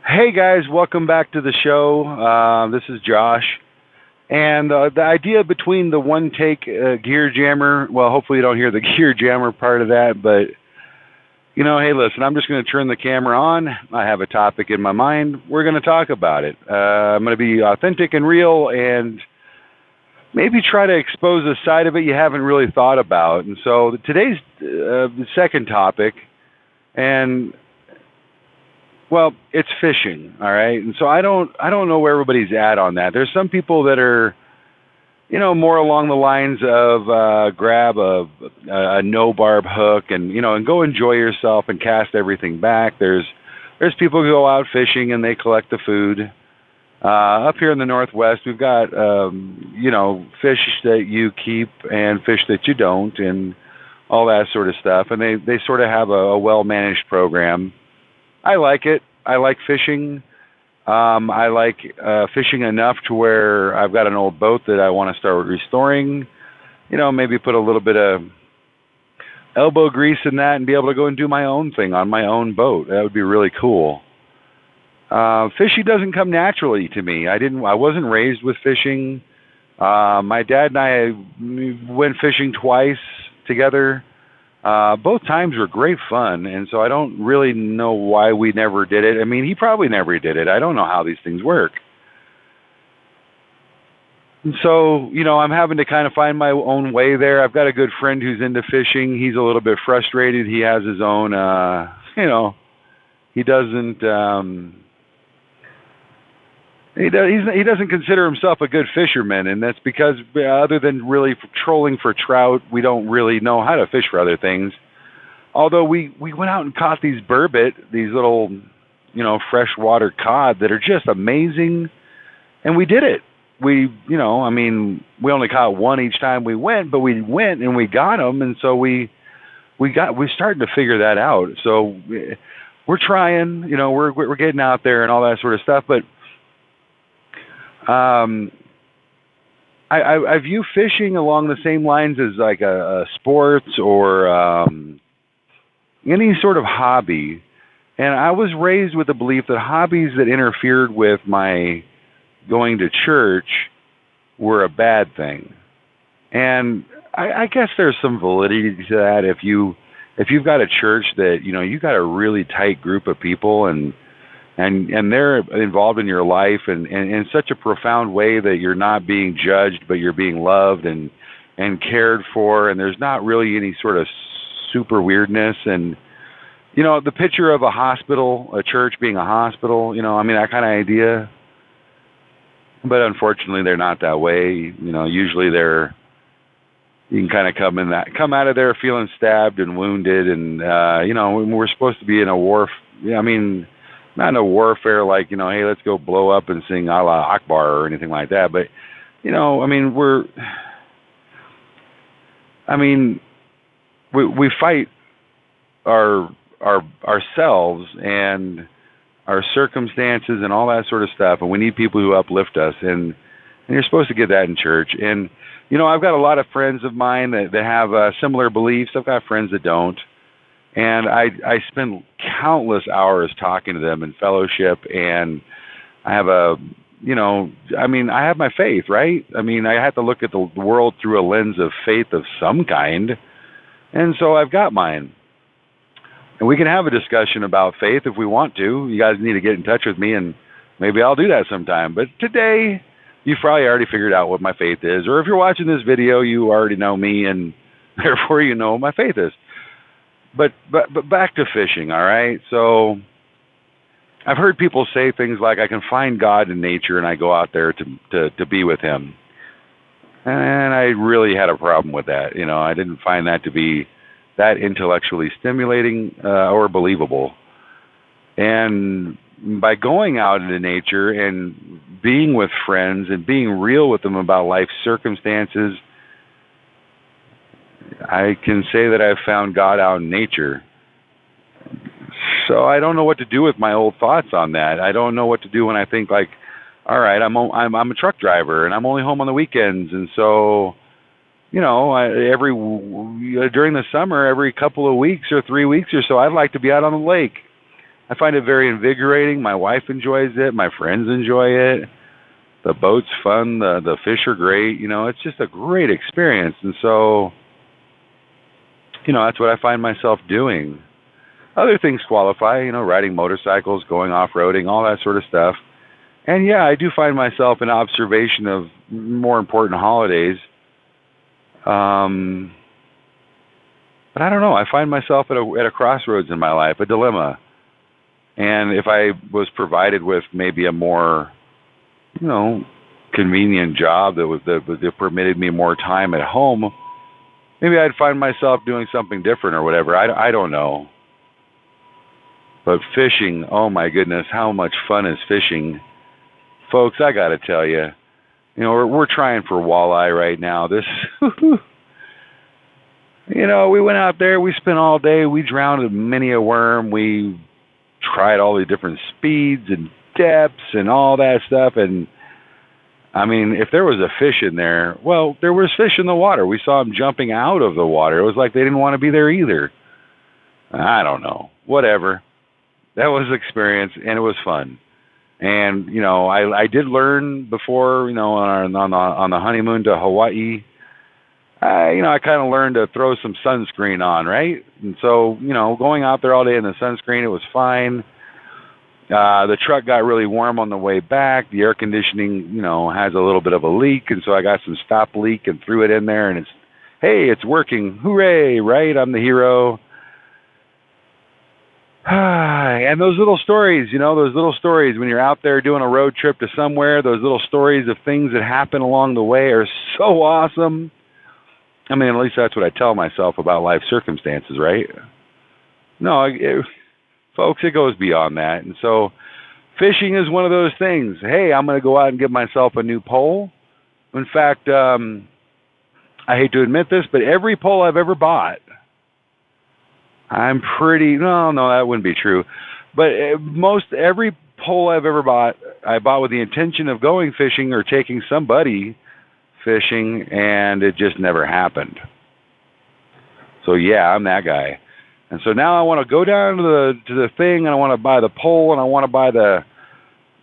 Hey guys, welcome back to the show. This is Josh. And the idea between the one take gear jammer, well, hopefully you don't hear the gear jammer part of that, but hey, listen, I'm just going to turn the camera on. I have a topic in my mind. We're going to talk about it. I'm going to be authentic and real and maybe try to expose a side of it you haven't really thought about. And so today's the second topic, and well, it's fishing, all right? And so I don't know where everybody's at on that. There's some people that are, more along the lines of grab a no barb hook and go enjoy yourself and cast everything back. There's people who go out fishing and they collect the food. Up here in the Northwest, we've got fish that you keep and fish that you don't, and all that sort of stuff. And they sort of have a well managed program. I like it. I like fishing. I like fishing enough to where I've got an old boat that I want to start restoring. Maybe put a little bit of elbow grease in that and be able to go and do my own thing on my own boat. That would be really cool. Fishing doesn't come naturally to me. I wasn't raised with fishing. My dad and I went fishing twice together. Both times were great fun, and so I don't really know why we never did it. I mean, he probably never did it. I don't know how these things work. And so, I'm having to kind of find my own way there. I've got a good friend who's into fishing. He's a little bit frustrated. He has his own, he doesn't, he doesn't consider himself a good fisherman, and that's because other than really trolling for trout, we don't really know how to fish for other things. Although we went out and caught these burbot, these little, freshwater cod that are just amazing, and we did it. We only caught one each time we went, but we went and we got them, and so we're starting to figure that out. So we're trying, we're getting out there and all that sort of stuff, but I view fishing along the same lines as like a sports or any sort of hobby. And I was raised with the belief that hobbies that interfered with my going to church were a bad thing. And I guess there's some validity to that. If you've got a church that, you've got a really tight group of people and they're involved in your life and in such a profound way that you're not being judged, but you're being loved and cared for, and there's not really any sort of super weirdness. And, the picture of a hospital, a church being a hospital, that kind of idea. But unfortunately, they're not that way. Usually you can kind of come out of there feeling stabbed and wounded, and, we're supposed to be in a war. Not in a warfare like, hey, let's go blow up and sing Allah Akbar or anything like that. But, we fight ourselves and our circumstances and all that sort of stuff. And we need people who uplift us. And you're supposed to get that in church. And, I've got a lot of friends of mine that have similar beliefs. I've got friends that don't. And I spend countless hours talking to them in fellowship, and I have I have my faith, right? I have to look at the world through a lens of faith of some kind, and so I've got mine. And we can have a discussion about faith if we want to. You guys need to get in touch with me, and maybe I'll do that sometime. But today, you've probably already figured out what my faith is, or if you're watching this video, you already know me, and therefore you know what my faith is. But back to fishing, all right? So I've heard people say things like, I can find God in nature and I go out there to be with him. And I really had a problem with that. I didn't find that to be that intellectually stimulating or believable. And by going out into nature and being with friends and being real with them about life's circumstances, I can say that I've found God out in nature. So I don't know what to do with my old thoughts on that. I don't know what to do when I think like, all right, I'm a truck driver and I'm only home on the weekends, and so during the summer, every couple of weeks or 3 weeks or so, I'd like to be out on the lake. I find it very invigorating. My wife enjoys it. My friends enjoy it. The boat's fun. The fish are great. It's just a great experience. And so, that's what I find myself doing. Other things qualify, riding motorcycles, going off-roading, all that sort of stuff. And yeah, I do find myself in observation of more important holidays. But I don't know. I find myself at a crossroads in my life, a dilemma. And if I was provided with maybe a more, convenient job that permitted me more time at home, maybe I'd find myself doing something different or whatever. I don't know. But fishing, oh my goodness, how much fun is fishing? Folks, I got to tell you, we're trying for walleye right now. We went out there, we spent all day, we drowned many a worm, we tried all the different speeds and depths and all that stuff. And I mean, if there was a fish in there, well, there was fish in the water. We saw them jumping out of the water. It was like they didn't want to be there either. I don't know. Whatever. That was experience, and it was fun. And I did learn before, on the honeymoon to Hawaii. I kind of learned to throw some sunscreen on, right? And so, going out there all day in the sunscreen, it was fine. The truck got really warm on the way back. The air conditioning, has a little bit of a leak, and so I got some stop leak and threw it in there, and it's working. Hooray, right? I'm the hero. And those little stories, when you're out there doing a road trip to somewhere, those little stories of things that happen along the way are so awesome. I mean, at least that's what I tell myself about life circumstances, right? No, folks, it goes beyond that. And so fishing is one of those things. Hey, I'm going to go out and get myself a new pole. In fact, I hate to admit this, but every pole I've ever bought, no, that wouldn't be true. But every pole I've ever bought, I bought with the intention of going fishing or taking somebody fishing, and it just never happened. So yeah, I'm that guy. And so now I want to go down to the thing, and I want to buy the pole, and I want to buy the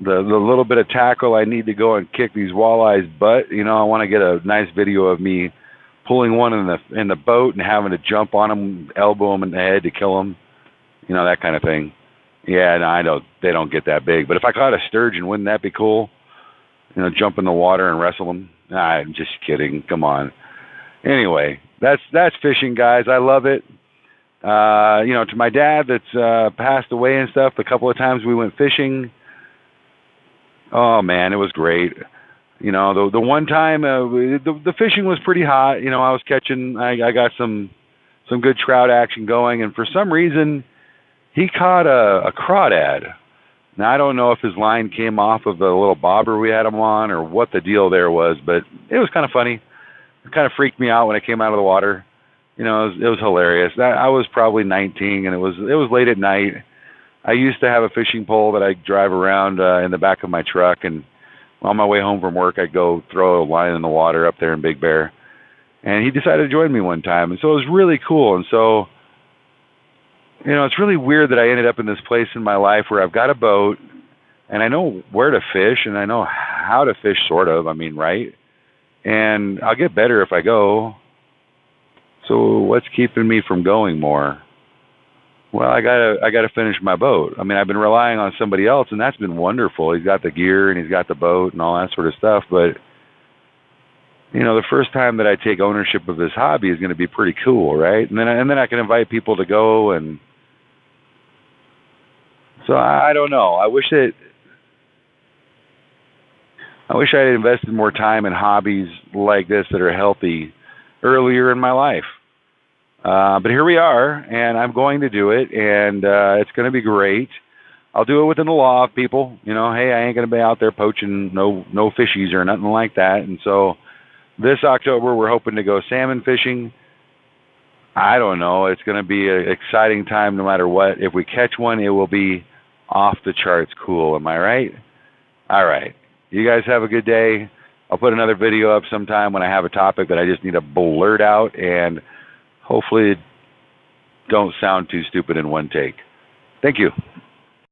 little bit of tackle I need to go and kick these walleyes' butt. I want to get a nice video of me pulling one in the boat and having to jump on them, elbow them in the head to kill them, that kind of thing. Yeah, no, they don't get that big. But if I caught a sturgeon, wouldn't that be cool? Jump in the water and wrestle them. I'm just kidding. Come on. Anyway, that's fishing, guys. I love it. To my dad that's passed away and stuff, a couple of times we went fishing. Oh man, it was great. The one time the fishing was pretty hot. I was catching. I got some good trout action going, and for some reason, he caught a crawdad. Now I don't know if his line came off of the little bobber we had him on, or what the deal there was, but it was kind of funny. It kind of freaked me out when I came out of the water. It was hilarious. I was probably 19, and it was late at night. I used to have a fishing pole that I drive around in the back of my truck, and on my way home from work, I'd go throw a line in the water up there in Big Bear. And he decided to join me one time, and so it was really cool. And so, it's really weird that I ended up in this place in my life where I've got a boat, and I know where to fish, and I know how to fish, sort of. I mean, right? And I'll get better if I go. So what's keeping me from going more? Well, I gotta finish my boat. I mean, I've been relying on somebody else, and that's been wonderful. He's got the gear and he's got the boat and all that sort of stuff. But the first time that I take ownership of this hobby is going to be pretty cool, right? And then I can invite people to go, and so I don't know. I wish I had invested more time in hobbies like this that are healthy earlier in my life. But here we are, and I'm going to do it, and it's going to be great. I'll do it within the law of people. Hey, I ain't going to be out there poaching no fishies or nothing like that. And so this October, we're hoping to go salmon fishing. I don't know. It's going to be an exciting time no matter what. If we catch one, it will be off the charts cool. Am I right? All right. You guys have a good day. I'll put another video up sometime when I have a topic that I just need to blurt out, and hopefully it don't sound too stupid in one take. Thank you.